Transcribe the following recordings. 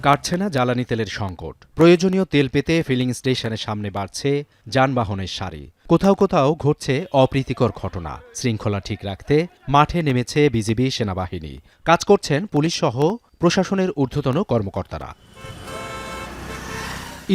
কাটছে না জ্বালানি তেলের সংকট। প্রয়োজনীয় তেল পেতে ফিলিং স্টেশনের সামনে বাড়ছে যানবাহনের সারি। কোথাও কোথাও ঘটছে অপ্রীতিকর ঘটনা। শৃঙ্খলা ঠিক রাখতে মাঠে নেমেছে বিজিবি, সেনাবাহিনী। কাজ করছেন পুলিশসহ প্রশাসনের ঊর্ধ্বতন কর্মকর্তারা।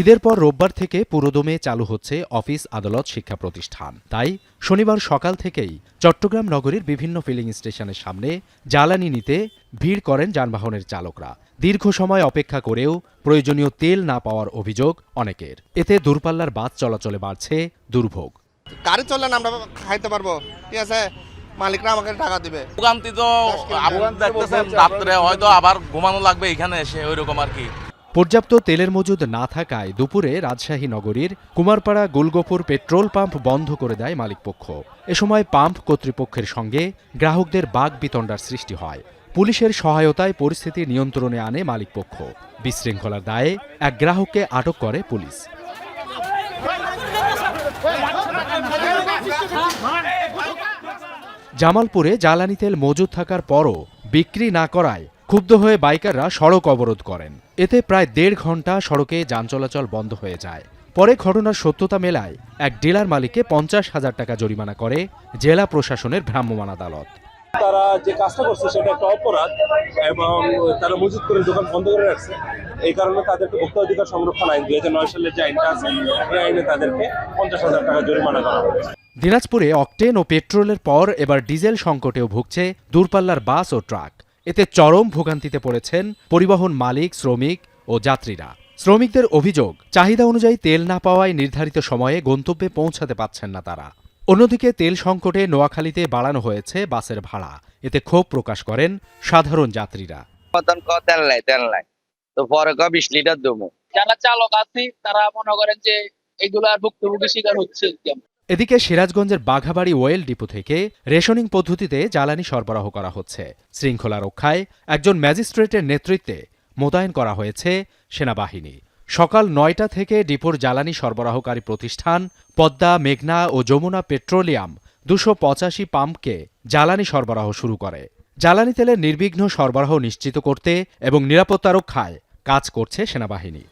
ঈদের পর রোববার থেকে পুরোদমে চালু হচ্ছে অফিস, আদালত, শিক্ষা প্রতিষ্ঠান। তাই শনিবার সকাল থেকেই চট্টগ্রাম নগরীর বিভিন্ন ফিলিং স্টেশনের সামনে জ্বালানি নিতে ভিড় করেন যানবাহনের চালকরা। দীর্ঘ সময় অপেক্ষা করেও প্রয়োজনীয় তেল না পাওয়ার অভিযোগ অনেকের। এতে দূরপাল্লার বাস চলাচলে বাড়ছে দুর্ভোগ। গাড়ি চললে আমরা খাইতে পারবো, ঠিক আছে, মালিকরা আমাকে টাকা দিবে। ভোগান্তি তো দেখতেছেন, রাত্রে হয়তো আবার ঘুমানো লাগবে এখানে এসে, ওইরকম আর কি। পর্যাপ্ত তেলের মজুদ না থাকায় দুপুরে রাজশাহী নগরীর কুমারপাড়া গোলগোপুর পেট্রোল পাম্প বন্ধ করে দেয় মালিকপক্ষ। এ সময় পাম্প কর্তৃপক্ষের সঙ্গে গ্রাহকদের বাকবিতণ্ডার সৃষ্টি হয়। পুলিশের সহায়তায় পরিস্থিতি নিয়ন্ত্রণে আনে মালিকপক্ষ। বিশৃঙ্খলার দায়ে এক গ্রাহককে আটক করে পুলিশ। জামালপুরে জ্বালানি তেল মজুদ থাকার পরও বিক্রি না করায় ক্ষুব্ধ হয়ে বাইকাররা সড়ক অবরোধ করেন। এতে প্রায় ১.৫ ঘণ্টা সড়কে যান চলাচল বন্ধ হয়ে যায়। পরে ঘটনার সত্যতা মেলায় এক ডিলার মালিককে ৫০,০০০ টাকা জরিমানা করে জেলা প্রশাসনের ভ্রাম্যমাণ আদালত। তারা যে কাজটা করছে সেটা একটা অপরাধ এবং তারা মজুত করে দোকান বন্ধ করে রাখছে। এই কারণে তাদেরকে ভোক্তা অধিকার সংরক্ষণ আইন ২০০৯ সালের যে আইনটা আছে এই আইনে তাদেরকে ৫০,০০০ টাকা জরিমানা করা হয়েছে। দিনাজপুরে অকটেন ও পেট্রোলের পর এবার ডিজেল সংকটেও ভুগছে দূরপাল্লার বাস ও ট্রাক। এতে চরম ভোগান্তিতে পড়েছেন পরিবহন মালিক, শ্রমিক ও যাত্রীরা। শ্রমিকদের অভিযোগ, চাহিদা অনুযায়ী তেল না পাওয়ায় নির্ধারিত সময়ে গন্তব্যে পৌঁছাতে পারছেন না তারা। অন্যদিকে তেল সংকটে নোয়াখালীতে বাড়ানো হয়েছে বাসের ভাড়া। এতে ক্ষোভ প্রকাশ করেন সাধারণ যাত্রীরা। যারা চালক আছে তারা মনে করেন যে এগুলো আর ভুক্তভোগী শিকার হচ্ছে। এদিকে সিরাজগঞ্জের বাঘাবাড়ি ওয়েল ডিপো থেকে রেশনিং পদ্ধতিতে জ্বালানি সরবরাহ করা হচ্ছে। শৃঙ্খলা রক্ষায় একজন ম্যাজিস্ট্রেটের নেতৃত্বে মোতায়েন করা হয়েছে সেনাবাহিনী। সকাল ৯টা থেকে ডিপোর জ্বালানি সরবরাহকারী প্রতিষ্ঠান পদ্মা, মেঘনা ও যমুনা পেট্রোলিয়াম ২৮৫ পাম্পকে জ্বালানি সরবরাহ শুরু করে। জ্বালানি তেলের নির্বিঘ্ন সরবরাহ নিশ্চিত করতে এবং নিরাপত্তা রক্ষায় কাজ করছে সেনাবাহিনী।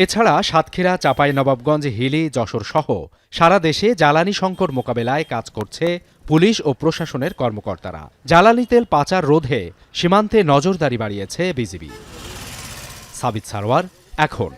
এছাড়া সাতক্ষীরা, চাঁপাইনবাবগঞ্জ, হিলি, যশোর সহ সারা দেশে জ্বালানি সংকট মোকাবেলায় কাজ করছে পুলিশ ও প্রশাসনের কর্মকর্তারা। জ্বালানি তেল পাচার রোধে সীমান্তে নজরদারি বাড়িয়েছে বিজিবি। সাবিত সারোয়ার, এখন।